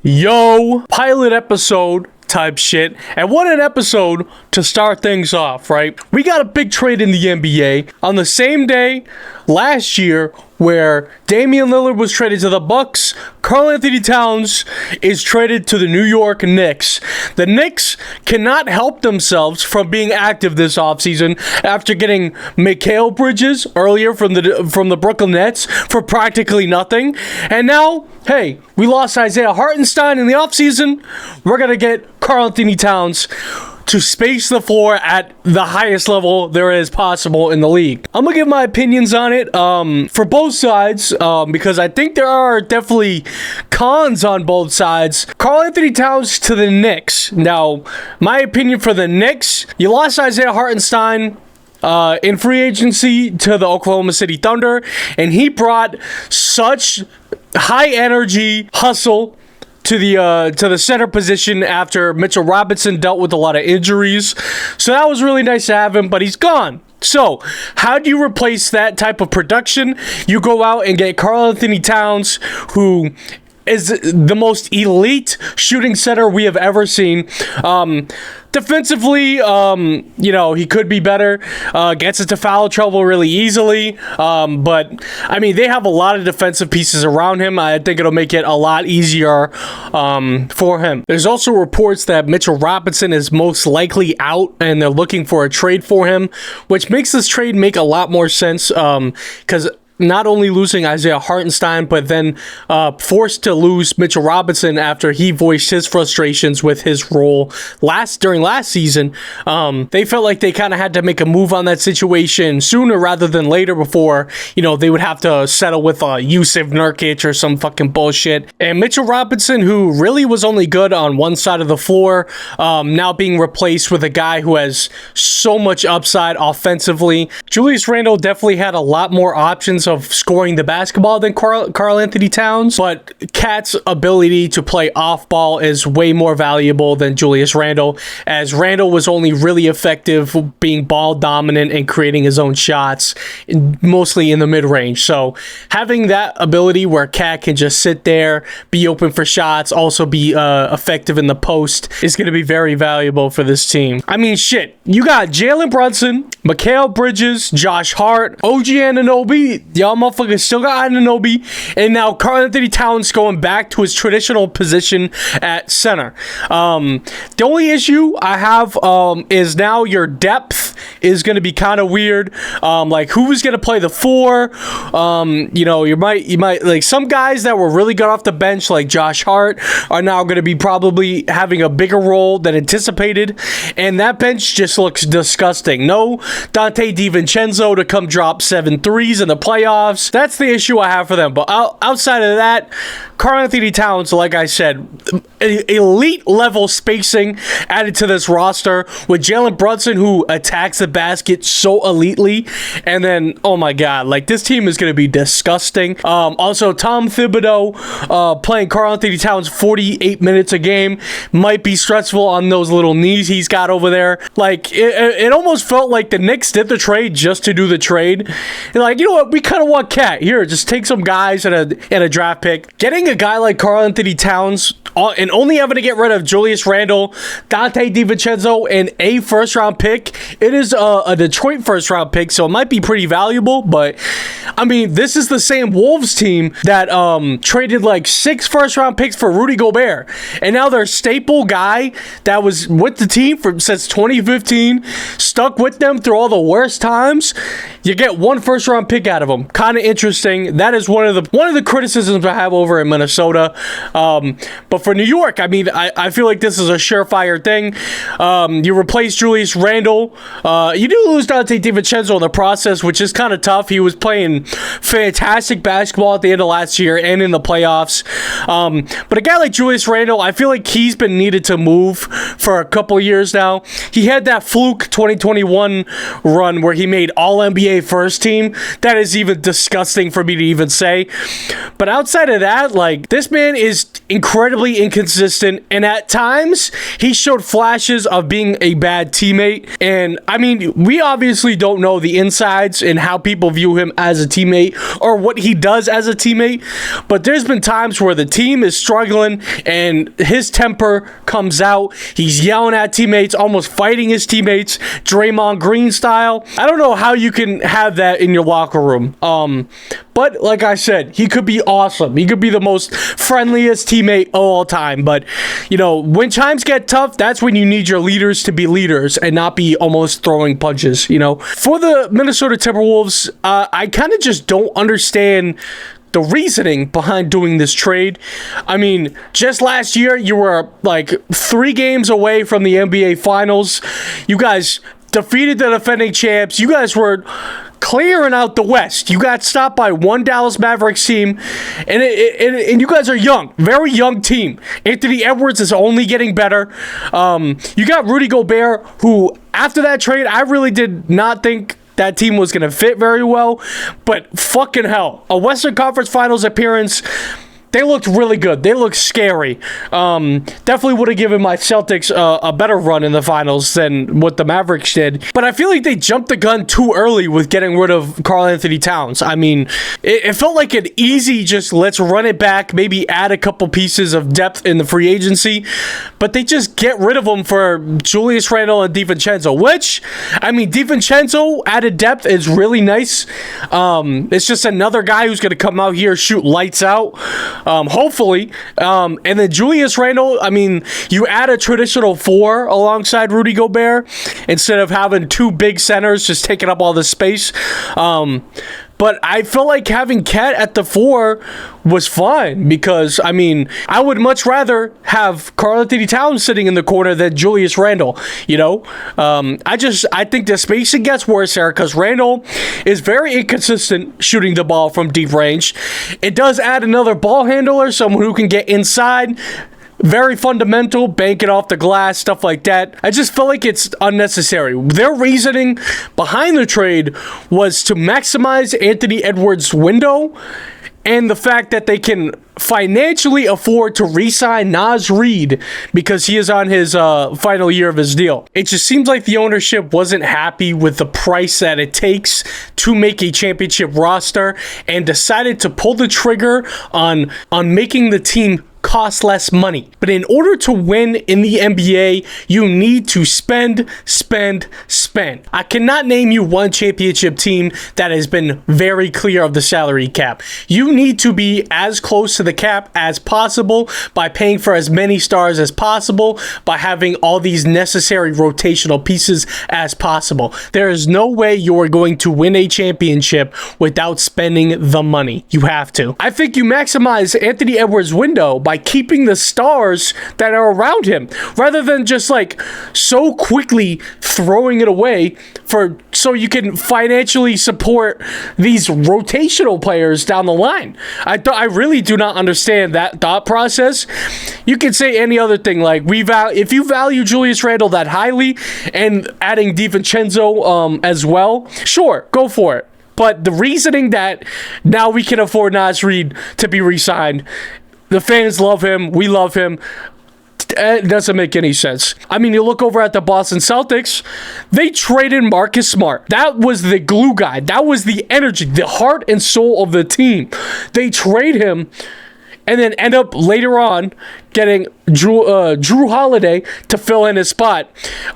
Yo, pilot episode type shit. And what an episode to start things off, right? We got a big trade in the NBA on the same day last year where Damian Lillard was traded to the Bucks. Karl-Anthony Towns is traded to the New York Knicks. The Knicks cannot help themselves from being active this offseason after getting Mikal Bridges earlier from the Brooklyn Nets for practically nothing. And now, hey, we lost Isaiah Hartenstein in the offseason. We're going to get Karl-Anthony Towns to space the floor at the highest level there is possible in the league. I'm gonna give my opinions on it for both sides because I think there are definitely cons on both sides. Karl-Anthony Towns to the Knicks. Now, my opinion for the Knicks, you lost Isaiah Hartenstein in free agency to the Oklahoma City Thunder, and he brought such high energy hustle to the center position after Mitchell Robinson dealt with a lot of injuries. So that was really nice to have him, but he's gone. So how do you replace that type of production? You go out and get Karl-Anthony Towns, who is the most elite shooting center we have ever seen. Defensively, he could be better. Gets into foul trouble really easily. But, I mean, they have a lot of defensive pieces around him. I think it'll make it a lot easier for him. There's also reports that Mitchell Robinson is most likely out, and they're looking for a trade for him, which makes this trade make a lot more sense because not only losing Isaiah Hartenstein, but then forced to lose Mitchell Robinson after he voiced his frustrations with his role during last season. They felt like they kind of had to make a move on that situation sooner rather than later before, they would have to settle with Yusuf Nurkic or some fucking bullshit. And Mitchell Robinson, who really was only good on one side of the floor, now being replaced with a guy who has so much upside offensively. Julius Randle definitely had a lot more options of scoring the basketball than Karl-Anthony Towns, but Cat's ability to play off ball is way more valuable than Julius Randle, as Randle was only really effective being ball dominant and creating his own shots, mostly in the mid-range. So having that ability where Cat can just sit there, be open for shots, also be effective in the post is going to be very valuable for this team. I mean, shit, you got Jalen Brunson, Mikal Bridges, Josh Hart, OG Anunoby. Y'all motherfuckers still got Anunoby, and now Karl-Anthony Towns going back to his traditional position at center. The only issue I have is now your depth is going to be kind of weird. Like who's going to play the four? You might like some guys that were really good off the bench, like Josh Hart, are now going to be probably having a bigger role than anticipated, and that bench just looks disgusting. No Dante DiVincenzo to come drop 7 threes in the playoffs. That's the issue I have for them. But outside of that, Karl-Anthony Towns, like I said, elite level spacing added to this roster with Jalen Brunson, who attacks the basket so elitely. And then, oh my God, like this team is going to be disgusting. Also, Tom Thibodeau playing Karl-Anthony Towns 48 minutes a game might be stressful on those little knees he's got over there. Like, it almost felt like the Knicks did the trade just to do the trade. And like, you know what? We kind of want Cat. Here, just take some guys and a draft pick. Getting a guy like Karl-Anthony Towns and only having to get rid of Julius Randle, Dante DiVincenzo, and a first-round pick. It is a Detroit first-round pick, so it might be pretty valuable. But, I mean, this is the same Wolves team that traded like 6 first-round picks for Rudy Gobert. And now their staple guy that was with the team since 2015, stuck with them through all the worst times, you get 1 first-round pick out of him. Kind of interesting. That is one of the criticisms I have over in Minnesota. But for New York, I mean, I feel like this is a surefire thing. You replace Julius Randle. You do lose Dante DiVincenzo in the process, which is kind of tough. He was playing fantastic basketball at the end of last year and in the playoffs. But a guy like Julius Randle, I feel like he's been needed to move for a couple years now. He had that fluke 2021 run where he made All-NBA first team. That is even disgusting for me to even say. But outside of that, like, this man is incredibly inconsistent, and at times he showed flashes of being a bad teammate. And I mean, we obviously don't know the insides and how people view him as a teammate or what he does as a teammate, but there's been times where the team is struggling and his temper comes out. He's yelling at teammates, almost fighting his teammates, Draymond Green style. I don't know how you can have that in your locker room. But like I said, he could be awesome. He could be the most friendliest teammate of all time. But, you know, when times get tough, that's when you need your leaders to be leaders and not be almost throwing punches, you know. For the Minnesota Timberwolves, I kind of just don't understand the reasoning behind doing this trade. I mean, just last year, you were like 3 games away from the NBA Finals. You guys defeated the defending champs. You guys were clearing out the West. You got stopped by one Dallas Mavericks team, and you guys are young, very young team. Anthony Edwards is only getting better. You got Rudy Gobert, who after that trade, I really did not think that team was going to fit very well, but fucking hell, a Western Conference Finals appearance. They looked really good. They looked scary. Definitely would have given my Celtics a better run in the finals than what the Mavericks did. But I feel like they jumped the gun too early with getting rid of Karl-Anthony Towns. I mean, it felt like an easy just let's run it back, maybe add a couple pieces of depth in the free agency. But they just get rid of them for Julius Randle and DiVincenzo, which, I mean, DiVincenzo added depth is really nice. It's just another guy who's going to come out here, shoot lights out. Hopefully. And then Julius Randle, I mean, you add a traditional 4 alongside Rudy Gobert instead of having 2 big centers just taking up all the space. But I feel like having Cat at the 4 was fine because, I mean, I would much rather have Karl-Anthony Towns sitting in the corner than Julius Randle, you know? I think the spacing gets worse there because Randle is very inconsistent shooting the ball from deep range. It does add another ball handler, someone who can get inside. Very fundamental, banking off the glass, stuff like that. I just feel like it's unnecessary. Their reasoning behind the trade was to maximize Anthony Edwards' window and the fact that they can financially afford to re-sign Naz Reid because he is on his final year of his deal. It just seems like the ownership wasn't happy with the price that it takes to make a championship roster and decided to pull the trigger on making the team cost less money. But in order to win in the NBA, you need to spend. I cannot name you one championship team that has been very clear of the salary cap. You need to be as close to the cap as possible by paying for as many stars as possible, by having all these necessary rotational pieces as possible. There is no way you are going to win a championship without spending the money. You have to. I think you maximize Anthony Edwards' window by keeping the stars that are around him rather than just like so quickly throwing it away so you can financially support these rotational players down the line. I really do not understand that thought process. You can say any other thing like if you value Julius Randle that highly and adding DiVincenzo as well, sure, go for it. But the reasoning that now we can afford Naz Reid to be re-signed, the fans love him, we love him, it doesn't make any sense. I mean, you look over at the Boston Celtics, they traded Marcus Smart. That was the glue guy. That was the energy, the heart and soul of the team. They trade him and then end up later on getting Drew Holiday to fill in his spot.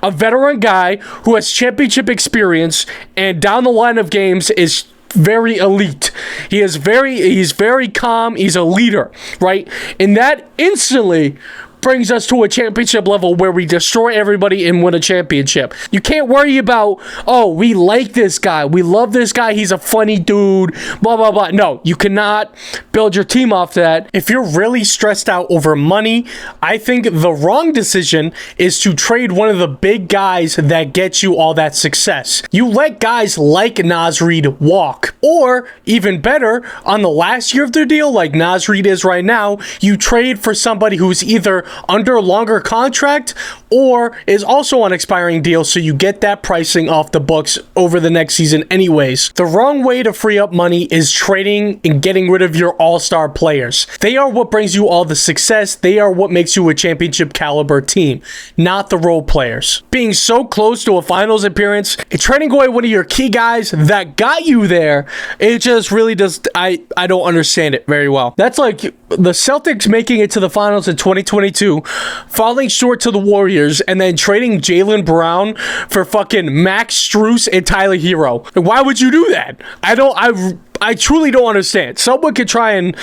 A veteran guy who has championship experience and down the line of games is very elite. He's very calm. He's a leader, right? And that instantly brings us to a championship level where we destroy everybody and win a championship. You can't worry about, oh, we like this guy, we love this guy, he's a funny dude, blah, blah, blah. No, you cannot build your team off that. If you're really stressed out over money, I think the wrong decision is to trade one of the big guys that gets you all that success. You let guys like Naz Reid walk, or even better, on the last year of their deal, like Naz Reid is right now, you trade for somebody who's either under longer contract or is also on expiring deal, so you get that pricing off the books over the next season anyways. The wrong way to free up money is trading and getting rid of your all-star players. They are what brings you all the success. They are what makes you a championship caliber team, not the role players. Being so close to a finals appearance and trading away one of your key guys that got you there, it just really does. I don't understand it very well. That's like the Celtics making it to the finals in 2022, falling short to the Warriors, and then trading Jaylen Brown for fucking Max Strus and Tyler Hero. Why would you do that? I truly don't understand. Someone could try and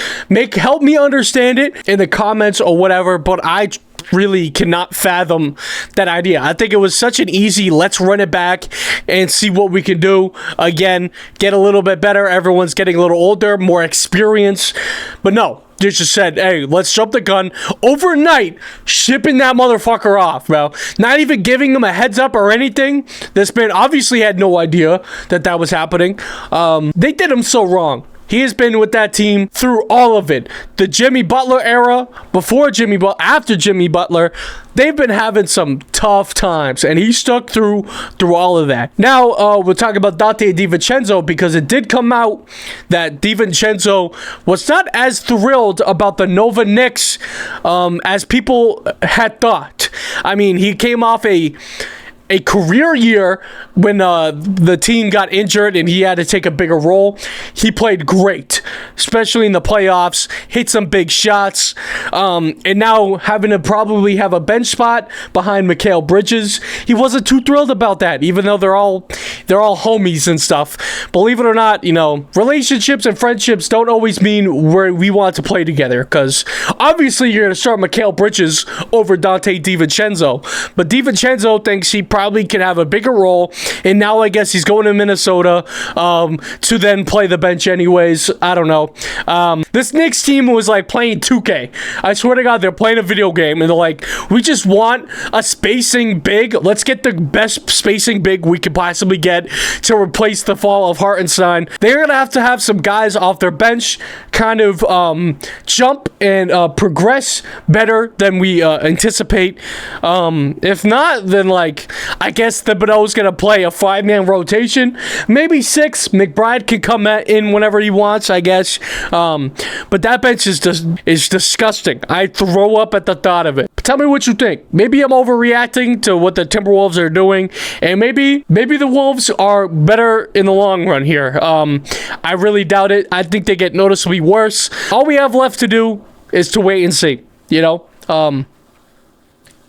help me understand it in the comments or whatever, but I really cannot fathom that idea. I think it was such an easy, let's run it back and see what we can do. Again, get a little bit better. Everyone's getting a little older, more experience. But no, they just said, hey, let's jump the gun. Overnight, shipping that motherfucker off, bro. Not even giving him a heads up or anything. This man obviously had no idea that was happening. They did him so wrong. He has been with that team through all of it. The Jimmy Butler era, before Jimmy Butler, after Jimmy Butler, they've been having some tough times, and he stuck through all of that. Now, we'll talk about Donte DiVincenzo, because it did come out that DiVincenzo was not as thrilled about the Nova Knicks as people had thought. I mean, he came off a career year when the team got injured and he had to take a bigger role. He played great, especially in the playoffs, hit some big shots, and now having to probably have a bench spot behind Mikal Bridges. He wasn't too thrilled about that, even though they're all homies and stuff. Believe it or not, relationships and friendships don't always mean where we want to play together, because obviously you're going to start Mikal Bridges over Donte DiVincenzo, but DiVincenzo thinks he probably can have a bigger role, and now I guess he's going to Minnesota to then play the bench anyways. I don't know. This Knicks team was like playing 2K. I swear to God, they're playing a video game, and they're like, we just want a spacing big. Let's get the best spacing big we could possibly get to replace the fall of Hartenstein. They're going to have some guys off their bench kind of jump and progress better than we anticipate. If not, then I guess Thibodeau's going to play a 5-man rotation. Maybe 6. McBride can come in whenever he wants, I guess. But that bench is disgusting. I throw up at the thought of it. But tell me what you think. Maybe I'm overreacting to what the Timberwolves are doing. And maybe the Wolves are better in the long run here. I really doubt it. I think they get noticeably worse. All we have left to do is to wait and see.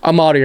I'm out of here.